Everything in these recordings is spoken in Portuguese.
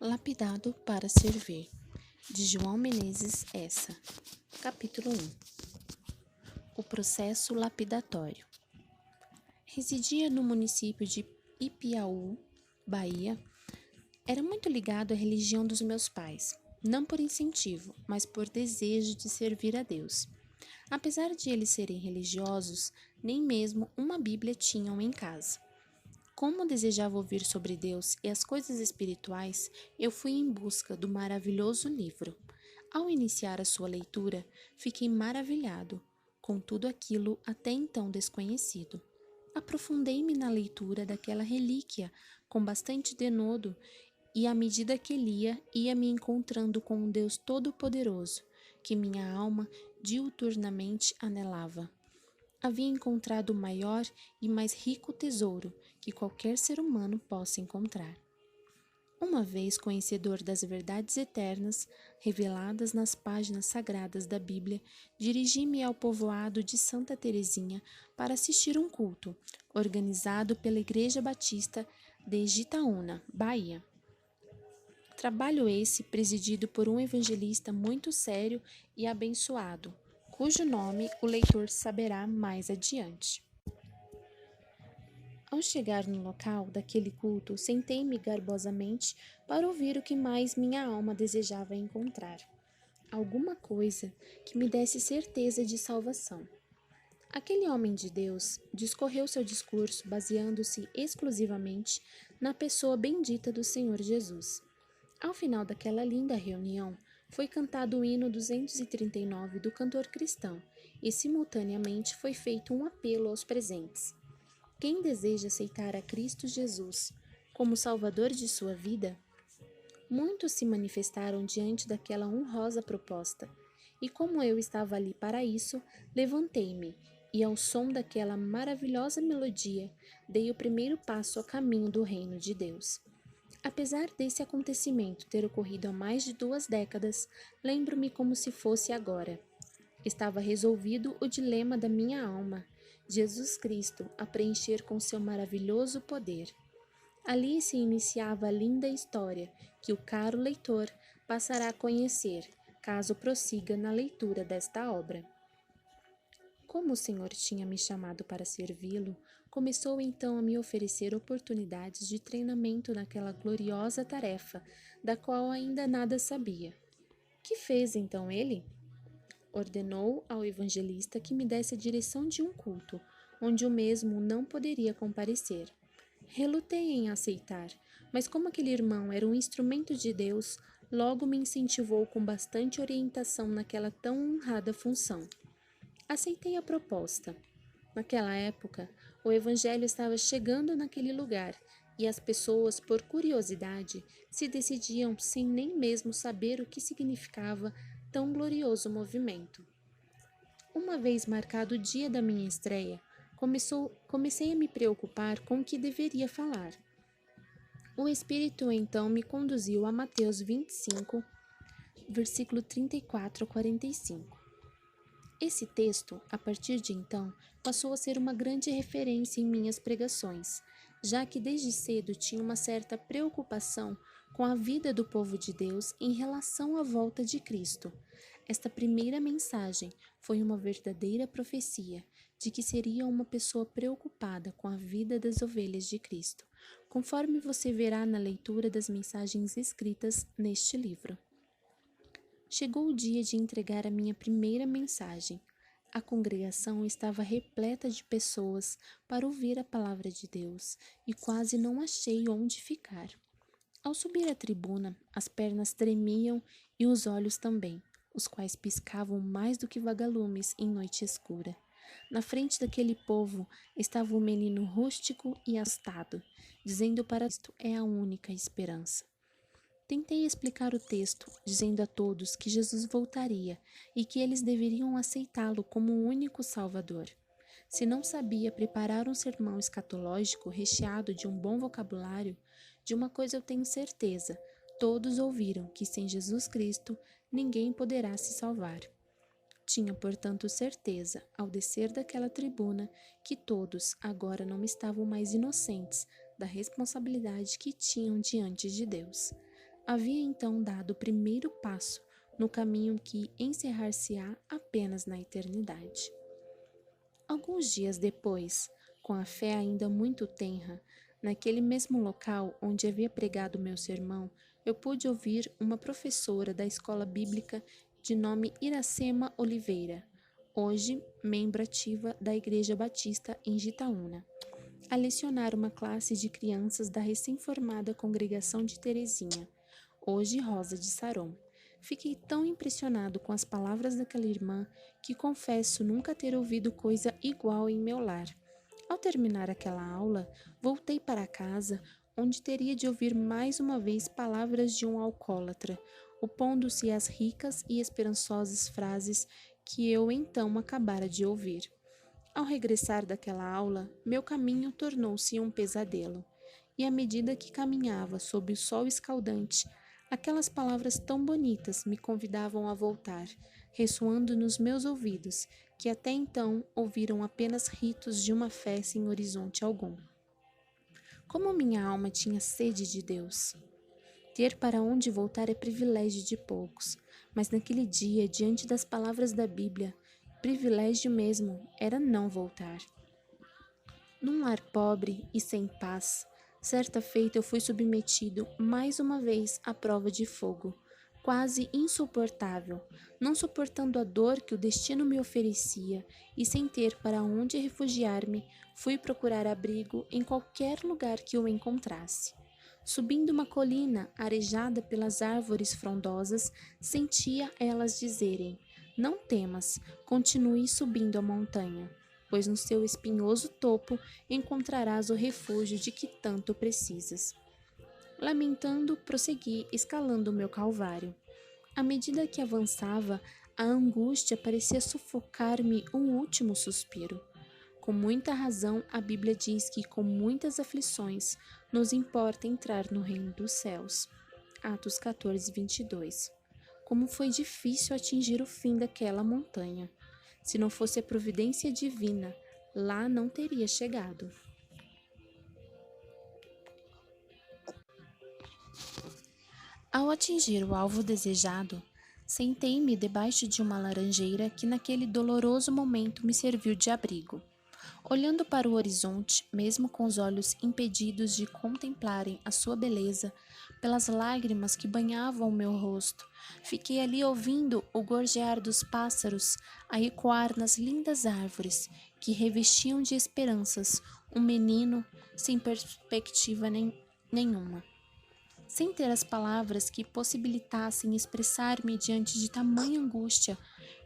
Lapidado para servir, de João Menezes Essa. Capítulo 1. O processo lapidatório. Residia no município de Ipiaú, Bahia. Era muito ligado à religião dos meus pais, não por incentivo, mas por desejo de servir a Deus. Apesar de eles serem religiosos, nem mesmo uma Bíblia tinham em casa. Como desejava ouvir sobre Deus e as coisas espirituais, eu fui em busca do maravilhoso livro. Ao iniciar a sua leitura, fiquei maravilhado com tudo aquilo até então desconhecido. Aprofundei-me na leitura daquela relíquia com bastante denodo e, à medida que lia, ia me encontrando com um Deus todo-poderoso, que minha alma diuturnamente anelava. Havia encontrado o maior e mais rico tesouro que qualquer ser humano possa encontrar. Uma vez conhecedor das verdades eternas reveladas nas páginas sagradas da Bíblia, dirigi-me ao povoado de Santa Teresinha para assistir um culto, organizado pela Igreja Batista de Jitaúna, Bahia. Trabalho esse presidido por um evangelista muito sério e abençoado, cujo nome o leitor saberá mais adiante. Ao chegar no local daquele culto, sentei-me garbosamente para ouvir o que mais minha alma desejava encontrar. Alguma coisa que me desse certeza de salvação. Aquele homem de Deus discorreu seu discurso baseando-se exclusivamente na pessoa bendita do Senhor Jesus. Ao final daquela linda reunião, foi cantado o hino 239 do cantor cristão e, simultaneamente, foi feito um apelo aos presentes. Quem deseja aceitar a Cristo Jesus como Salvador de sua vida? Muitos se manifestaram diante daquela honrosa proposta, e como eu estava ali para isso, levantei-me e, ao som daquela maravilhosa melodia, dei o primeiro passo a caminho do reino de Deus. Apesar desse acontecimento ter ocorrido há mais de 2 décadas, lembro-me como se fosse agora. Estava resolvido o dilema da minha alma, Jesus Cristo a preencher com seu maravilhoso poder. Ali se iniciava a linda história que o caro leitor passará a conhecer, caso prossiga na leitura desta obra. Como o Senhor tinha me chamado para servi-lo, começou então a me oferecer oportunidades de treinamento naquela gloriosa tarefa, da qual ainda nada sabia. Que fez então ele? Ordenou ao evangelista que me desse a direção de um culto, onde o mesmo não poderia comparecer. Relutei em aceitar, mas como aquele irmão era um instrumento de Deus, logo me incentivou com bastante orientação naquela tão honrada função. Aceitei a proposta. Naquela época, o evangelho estava chegando naquele lugar e as pessoas, por curiosidade, se decidiam sem nem mesmo saber o que significava tão glorioso movimento. Uma vez marcado o dia da minha estreia, comecei a me preocupar com o que deveria falar. O Espírito então me conduziu a Mateus 25, versículo 34 a 45. Esse texto, a partir de então, passou a ser uma grande referência em minhas pregações, já que desde cedo tinha uma certa preocupação com a vida do povo de Deus em relação à volta de Cristo. Esta primeira mensagem foi uma verdadeira profecia de que seria uma pessoa preocupada com a vida das ovelhas de Cristo, conforme você verá na leitura das mensagens escritas neste livro. Chegou o dia de entregar a minha primeira mensagem. A congregação estava repleta de pessoas para ouvir a palavra de Deus e quase não achei onde ficar. Ao subir à tribuna, as pernas tremiam e os olhos também, os quais piscavam mais do que vagalumes em noite escura. Na frente daquele povo estava um menino rústico e astado, dizendo para isto é a única esperança. Tentei explicar o texto, dizendo a todos que Jesus voltaria e que eles deveriam aceitá-lo como o único Salvador. Se não sabia preparar um sermão escatológico recheado de um bom vocabulário, de uma coisa eu tenho certeza: todos ouviram que sem Jesus Cristo ninguém poderá se salvar. Tinha, portanto, certeza, ao descer daquela tribuna, que todos agora não estavam mais inocentes da responsabilidade que tinham diante de Deus. havia então dado o primeiro passo no caminho que encerrar-se-á apenas na eternidade. Alguns dias depois, com a fé ainda muito tenra, naquele mesmo local onde havia pregado meu sermão, eu pude ouvir uma professora da escola bíblica de nome Iracema Oliveira, hoje membro ativa da Igreja Batista em Jitaúna, a lecionar uma classe de crianças da recém-formada congregação de Terezinha, hoje Rosa de Saron. Fiquei tão impressionado com as palavras daquela irmã que confesso nunca ter ouvido coisa igual em meu lar. Ao terminar aquela aula, voltei para casa, onde teria de ouvir mais uma vez palavras de um alcoólatra, opondo-se às ricas e esperançosas frases que eu então acabara de ouvir. Ao regressar daquela aula, meu caminho tornou-se um pesadelo, e à medida que caminhava sob o sol escaldante, aquelas palavras tão bonitas me convidavam a voltar, ressoando nos meus ouvidos, que até então ouviram apenas ritos de uma fé sem horizonte algum. Como minha alma tinha sede de Deus! Ter para onde voltar é privilégio de poucos, mas naquele dia, diante das palavras da Bíblia, privilégio mesmo era não voltar. Num lar pobre e sem paz, certa feita eu fui submetido mais uma vez à prova de fogo, quase insuportável, não suportando a dor que o destino me oferecia e sem ter para onde refugiar-me, fui procurar abrigo em qualquer lugar que o encontrasse. Subindo uma colina arejada pelas árvores frondosas, sentia elas dizerem: "Não temas, continue subindo a montanha, pois no seu espinhoso topo encontrarás o refúgio de que tanto precisas." Lamentando, prossegui escalando o meu calvário. À medida que avançava, a angústia parecia sufocar-me um último suspiro. Com muita razão, a Bíblia diz que com muitas aflições nos importa entrar no reino dos céus. Atos 14, 22. Como foi difícil atingir o fim daquela montanha. Se não fosse a providência divina, lá não teria chegado. Ao atingir o alvo desejado, sentei-me debaixo de uma laranjeira que naquele doloroso momento me serviu de abrigo. Olhando para o horizonte, mesmo com os olhos impedidos de contemplarem a sua beleza, pelas lágrimas que banhavam o meu rosto, fiquei ali ouvindo o gorjear dos pássaros a ecoar nas lindas árvores que revestiam de esperanças um menino sem perspectiva nenhuma. Sem ter as palavras que possibilitassem expressar-me diante de tamanha angústia,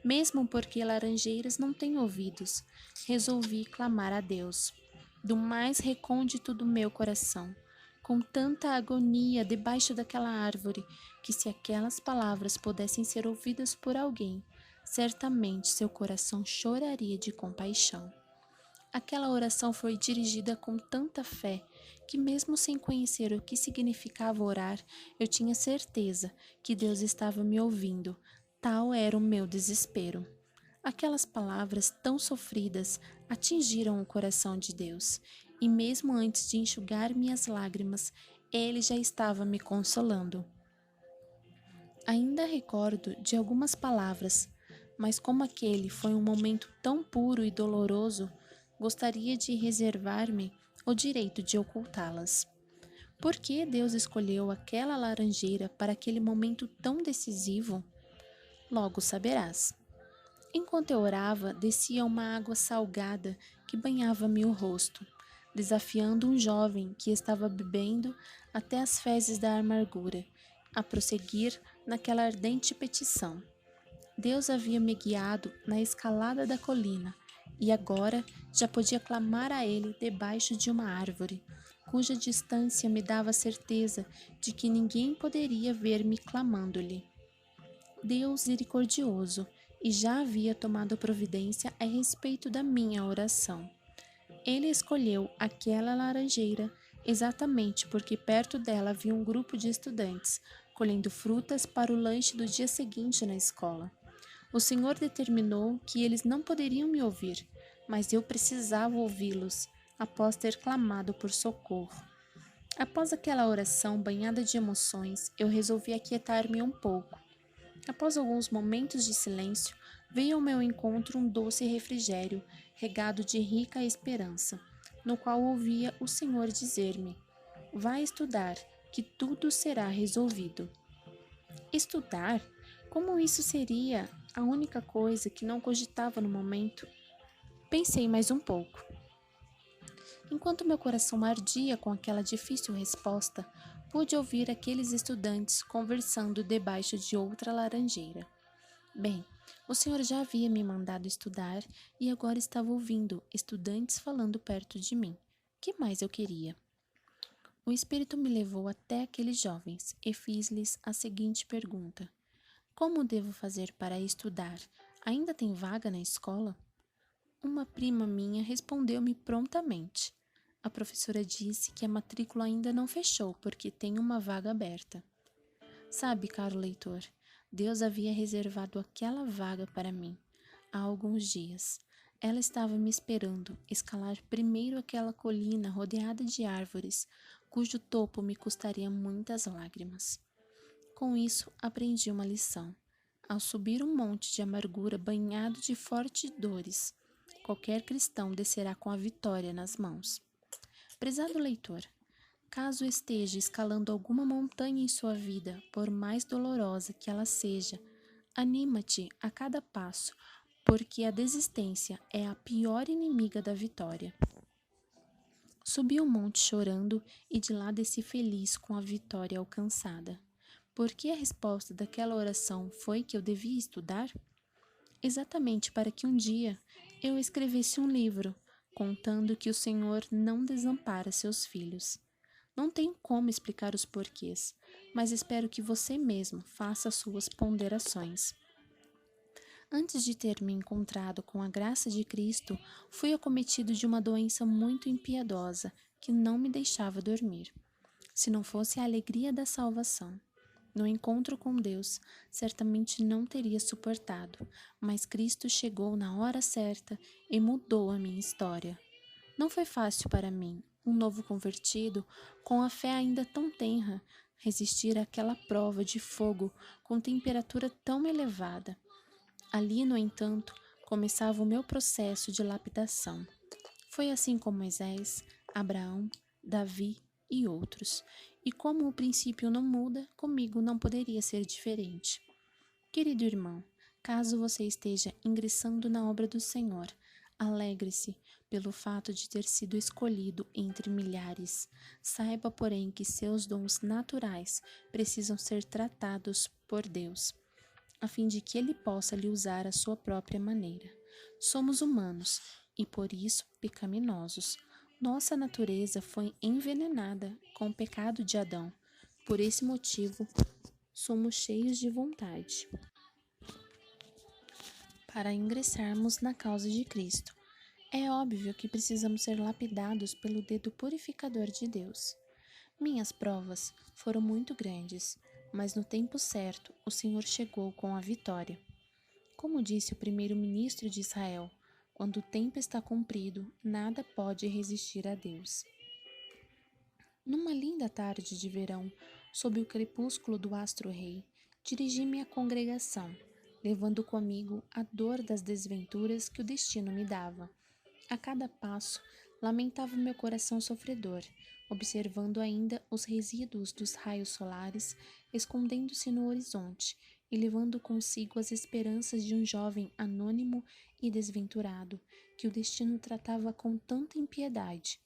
mesmo porque laranjeiras não têm ouvidos, resolvi clamar a Deus, do mais recôndito do meu coração, com tanta agonia debaixo daquela árvore, que se aquelas palavras pudessem ser ouvidas por alguém, certamente seu coração choraria de compaixão. Aquela oração foi dirigida com tanta fé que, mesmo sem conhecer o que significava orar, eu tinha certeza que Deus estava me ouvindo. Tal era o meu desespero. Aquelas palavras tão sofridas atingiram o coração de Deus, e mesmo antes de enxugar minhas lágrimas, Ele já estava me consolando. Ainda recordo de algumas palavras, mas como aquele foi um momento tão puro e doloroso, gostaria de reservar-me o direito de ocultá-las. Por que Deus escolheu aquela laranjeira para aquele momento tão decisivo? Logo saberás. Enquanto eu orava, descia uma água salgada que banhava-me o rosto, desafiando um jovem que estava bebendo até as fezes da amargura, a prosseguir naquela ardente petição. Deus havia me guiado na escalada da colina, e agora já podia clamar a Ele debaixo de uma árvore, cuja distância me dava a certeza de que ninguém poderia ver-me clamando-lhe. Deus misericordioso, e já havia tomado providência a respeito da minha oração. Ele escolheu aquela laranjeira exatamente porque perto dela havia um grupo de estudantes, colhendo frutas para o lanche do dia seguinte na escola. O Senhor determinou que eles não poderiam me ouvir, mas eu precisava ouvi-los, após ter clamado por socorro. Após aquela oração banhada de emoções, eu resolvi aquietar-me um pouco. Após alguns momentos de silêncio, veio ao meu encontro um doce refrigério, regado de rica esperança, no qual ouvia o Senhor dizer-me: vai estudar, que tudo será resolvido. Estudar? Como isso seria a única coisa que não cogitava no momento? Pensei mais um pouco. Enquanto meu coração ardia com aquela difícil resposta, pude ouvir aqueles estudantes conversando debaixo de outra laranjeira. Bem, o senhor já havia me mandado estudar e agora estava ouvindo estudantes falando perto de mim. Que mais eu queria? O espírito me levou até aqueles jovens e fiz-lhes a seguinte pergunta: como devo fazer para estudar? Ainda tem vaga na escola? Uma prima minha respondeu-me prontamente. A professora disse que a matrícula ainda não fechou porque tem uma vaga aberta. Sabe, caro leitor, Deus havia reservado aquela vaga para mim há alguns dias. Ela estava me esperando escalar primeiro aquela colina rodeada de árvores, cujo topo me custaria muitas lágrimas. Com isso, aprendi uma lição. Ao subir um monte de amargura banhado de fortes dores, qualquer cristão descerá com a vitória nas mãos. Prezado leitor, caso esteja escalando alguma montanha em sua vida, por mais dolorosa que ela seja, anima-te a cada passo, porque a desistência é a pior inimiga da vitória. Subi o monte chorando e de lá desci feliz com a vitória alcançada. Por que a resposta daquela oração foi que eu devia estudar? Exatamente para que um dia eu escrevesse um livro contando que o Senhor não desampara seus filhos. Não tenho como explicar os porquês, mas espero que você mesmo faça suas ponderações. Antes de ter me encontrado com a graça de Cristo, fui acometido de uma doença muito impiedosa que não me deixava dormir. Se não fosse a alegria da salvação, no encontro com Deus, certamente não teria suportado, mas Cristo chegou na hora certa e mudou a minha história. Não foi fácil para mim, um novo convertido, com a fé ainda tão tenra, resistir àquela prova de fogo com temperatura tão elevada. Ali, no entanto, começava o meu processo de lapidação. Foi assim com Moisés, Abraão, Davi e outros. E como o princípio não muda, comigo não poderia ser diferente. Querido irmão, caso você esteja ingressando na obra do Senhor, alegre-se pelo fato de ter sido escolhido entre milhares. Saiba, porém, que seus dons naturais precisam ser tratados por Deus, a fim de que Ele possa lhe usar à sua própria maneira. Somos humanos e, por isso, pecaminosos. Nossa natureza foi envenenada com o pecado de Adão. Por esse motivo, somos cheios de vontade para ingressarmos na causa de Cristo. É óbvio que precisamos ser lapidados pelo dedo purificador de Deus. Minhas provas foram muito grandes, mas no tempo certo o Senhor chegou com a vitória. Como disse o primeiro-ministro de Israel, quando o tempo está cumprido, nada pode resistir a Deus. Numa linda tarde de verão, sob o crepúsculo do astro-rei, dirigi-me à congregação, levando comigo a dor das desventuras que o destino me dava. A cada passo, lamentava meu coração sofredor, observando ainda os resíduos dos raios solares escondendo-se no horizonte e levando consigo as esperanças de um jovem anônimo e desventurado, que o destino tratava com tanta impiedade.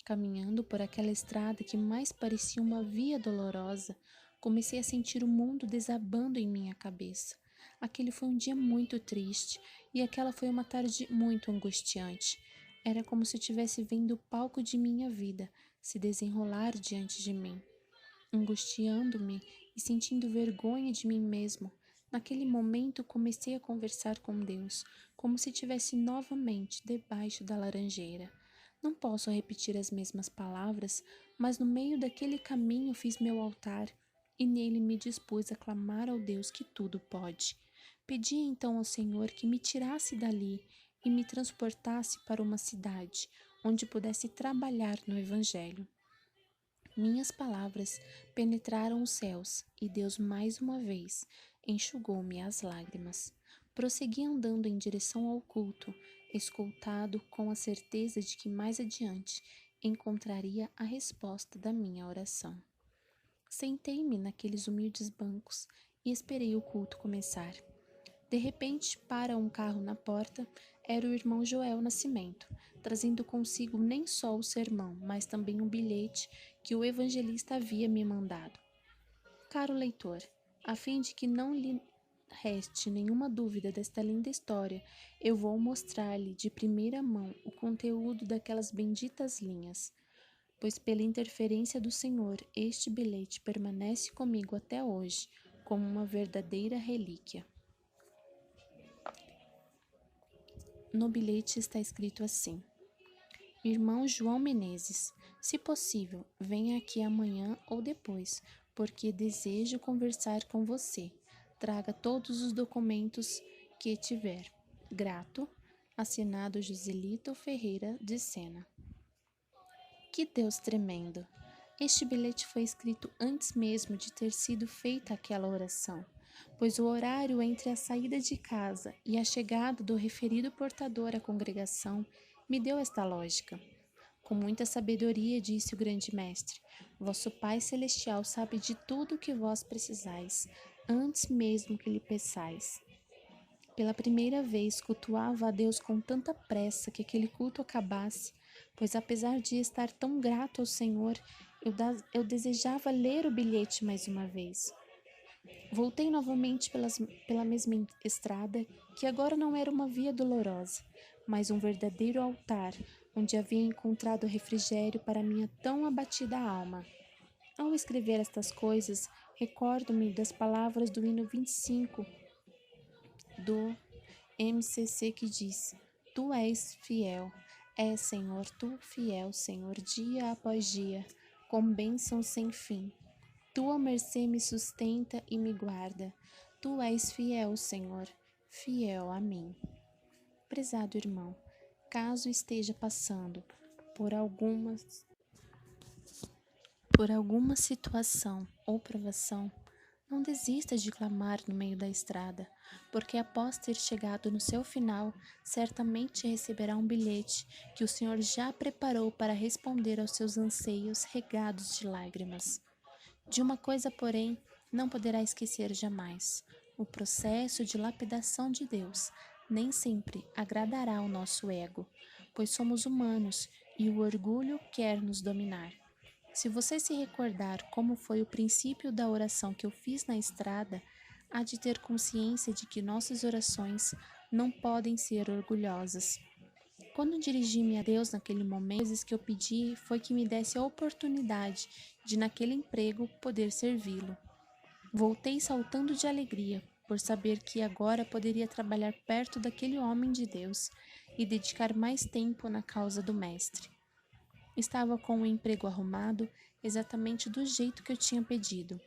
Caminhando por aquela estrada que mais parecia uma via dolorosa, comecei a sentir o mundo desabando em minha cabeça. Aquele foi um dia muito triste e aquela foi uma tarde muito angustiante. Era como se eu estivesse vendo o palco de minha vida se desenrolar diante de mim. Angustiando-me e sentindo vergonha de mim mesmo, naquele momento comecei a conversar com Deus, como se estivesse novamente debaixo da laranjeira. Não posso repetir as mesmas palavras, mas no meio daquele caminho fiz meu altar e nele me dispus a clamar ao Deus que tudo pode. Pedi então ao Senhor que me tirasse dali e me transportasse para uma cidade onde pudesse trabalhar no Evangelho. Minhas palavras penetraram os céus e Deus mais uma vez enxugou-me as lágrimas. Prossegui andando em direção ao culto, escoltado com a certeza de que mais adiante encontraria a resposta da minha oração. Sentei-me naqueles humildes bancos e esperei o culto começar. De repente, para um carro na porta, era o irmão Joel Nascimento, trazendo consigo nem só o sermão, mas também um bilhete que o evangelista havia me mandado. Caro leitor, a fim de que não lhe reste nenhuma dúvida desta linda história, eu vou mostrar-lhe de primeira mão o conteúdo daquelas benditas linhas, pois pela interferência do Senhor, este bilhete permanece comigo até hoje, como uma verdadeira relíquia. No bilhete está escrito assim: Irmão João Menezes, se possível, venha aqui amanhã ou depois, porque desejo conversar com você. Traga todos os documentos que tiver. Grato, assinado Joselito Ferreira de Sena. Que Deus tremendo! Este bilhete foi escrito antes mesmo de ter sido feita aquela oração, pois o horário entre a saída de casa e a chegada do referido portador à congregação me deu esta lógica. Com muita sabedoria, disse o grande mestre, vosso Pai Celestial sabe de tudo o que vós precisais, antes mesmo que lhe peçais. Pela primeira vez, cultuava a Deus com tanta pressa que aquele culto acabasse, pois apesar de estar tão grato ao Senhor, eu desejava ler o bilhete mais uma vez. Voltei novamente pela mesma estrada, que agora não era uma via dolorosa, mas um verdadeiro altar, onde havia encontrado refrigério para minha tão abatida alma. Ao escrever estas coisas, recordo-me das palavras do hino 25 do MCC que diz: Tu és fiel, Senhor, tu fiel, Senhor, dia após dia, com bênçãos sem fim. Tua mercê me sustenta e me guarda. Tu és fiel, Senhor, fiel a mim. Prezado irmão, caso esteja passando por alguma situação ou provação, não desista de clamar no meio da estrada, porque após ter chegado no seu final, certamente receberá um bilhete que o Senhor já preparou para responder aos seus anseios regados de lágrimas. De uma coisa, porém, não poderá esquecer jamais: o processo de lapidação de Deus nem sempre agradará ao nosso ego, pois somos humanos e o orgulho quer nos dominar. Se você se recordar como foi o princípio da oração que eu fiz na estrada, há de ter consciência de que nossas orações não podem ser orgulhosas. Quando dirigi-me a Deus naquele momento, as coisas que eu pedi foi que me desse a oportunidade de, naquele emprego, poder servi-lo. Voltei saltando de alegria, por saber que agora poderia trabalhar perto daquele homem de Deus e dedicar mais tempo na causa do Mestre. Estava com o emprego arrumado, exatamente do jeito que eu tinha pedido.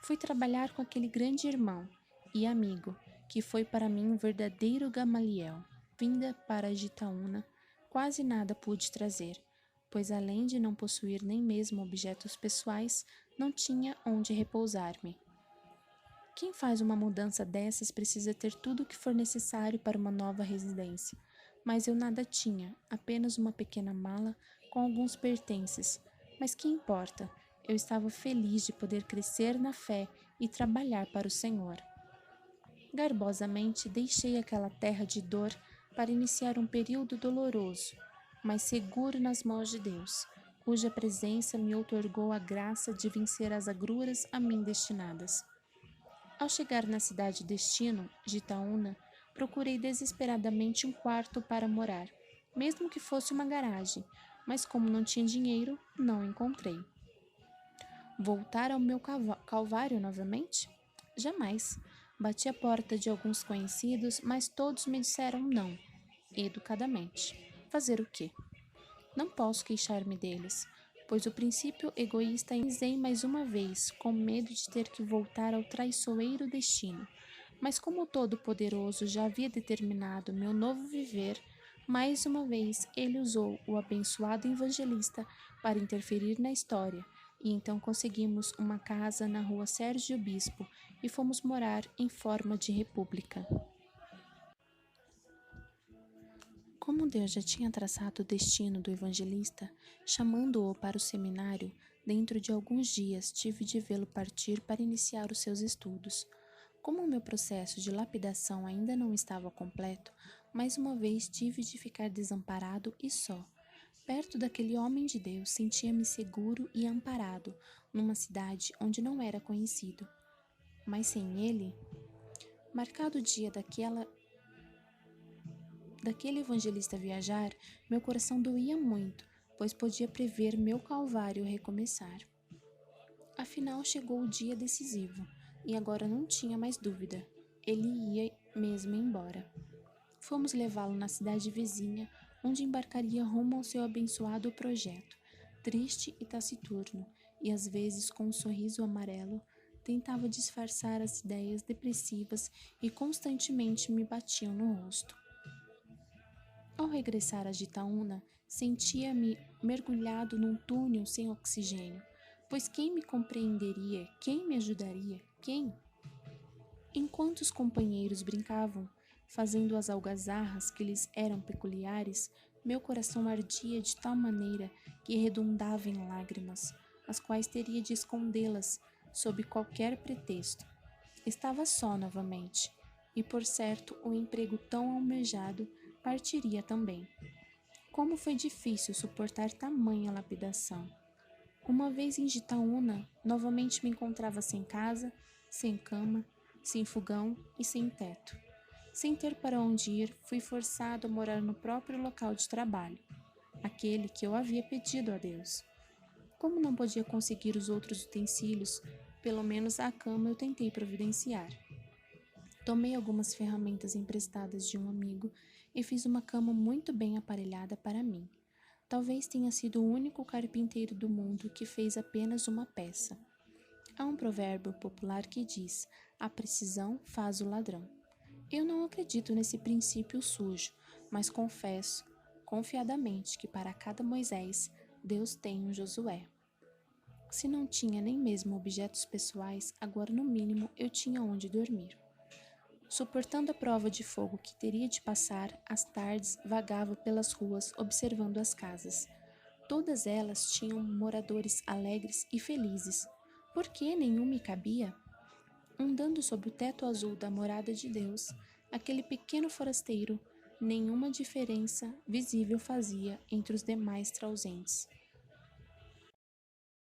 Fui trabalhar com aquele grande irmão e amigo, que foi para mim um verdadeiro Gamaliel. Vinda para Jitaúna, quase nada pude trazer, pois além de não possuir nem mesmo objetos pessoais, não tinha onde repousar-me. Quem faz uma mudança dessas precisa ter tudo o que for necessário para uma nova residência, mas eu nada tinha, apenas uma pequena mala com alguns pertences. Mas que importa? Eu estava feliz de poder crescer na fé e trabalhar para o Senhor. Garbosamente deixei aquela terra de dor para iniciar um período doloroso, mas seguro nas mãos de Deus, cuja presença me outorgou a graça de vencer as agruras a mim destinadas. Ao chegar na cidade destino, Jitaúna, procurei desesperadamente um quarto para morar, mesmo que fosse uma garagem, mas como não tinha dinheiro, não encontrei. Voltar ao meu calvário novamente? Jamais. Bati a porta de alguns conhecidos, mas todos me disseram não, educadamente. Fazer o quê? Não posso queixar-me deles, pois o princípio egoísta inizei mais uma vez, com medo de ter que voltar ao traiçoeiro destino. Mas como o Todo-Poderoso já havia determinado meu novo viver, mais uma vez ele usou o abençoado evangelista para interferir na história, e então conseguimos uma casa na rua Sérgio Bispo e fomos morar em forma de república. Como Deus já tinha traçado o destino do evangelista, chamando-o para o seminário, dentro de alguns dias tive de vê-lo partir para iniciar os seus estudos. Como o meu processo de lapidação ainda não estava completo, mais uma vez tive de ficar desamparado e só. Perto daquele homem de Deus, sentia-me seguro e amparado, numa cidade onde não era conhecido. Mas sem ele, marcado o dia daquele evangelista viajar, meu coração doía muito, pois podia prever meu calvário recomeçar. Afinal, chegou o dia decisivo, e agora não tinha mais dúvida. Ele ia mesmo embora. Fomos levá-lo na cidade vizinha, onde embarcaria rumo ao seu abençoado projeto. Triste e taciturno, e às vezes com um sorriso amarelo, tentava disfarçar as ideias depressivas e constantemente me batiam no rosto. Ao regressar a Jitaúna, sentia-me mergulhado num túnel sem oxigênio, pois quem me compreenderia, quem me ajudaria, quem? Enquanto os companheiros brincavam, fazendo as algazarras que lhes eram peculiares, meu coração ardia de tal maneira que redundava em lágrimas, as quais teria de escondê-las sob qualquer pretexto. Estava só novamente, e por certo o emprego tão almejado partiria também. Como foi difícil suportar tamanha lapidação. Uma vez em Jitaúna, novamente me encontrava sem casa, sem cama, sem fogão e sem teto. Sem ter para onde ir, fui forçado a morar no próprio local de trabalho, aquele que eu havia pedido a Deus. Como não podia conseguir os outros utensílios, pelo menos a cama eu tentei providenciar. Tomei algumas ferramentas emprestadas de um amigo e fiz uma cama muito bem aparelhada para mim. Talvez tenha sido o único carpinteiro do mundo que fez apenas uma peça. Há um provérbio popular que diz: a precisão faz o ladrão. Eu não acredito nesse princípio sujo, mas confesso, confiadamente, que para cada Moisés, Deus tem um Josué. Se não tinha nem mesmo objetos pessoais, agora no mínimo eu tinha onde dormir. Suportando a prova de fogo que teria de passar, às tardes vagava pelas ruas observando as casas. Todas elas tinham moradores alegres e felizes. Por que nenhum me cabia? Andando sob o teto azul da morada de Deus, aquele pequeno forasteiro nenhuma diferença visível fazia entre os demais trausentes.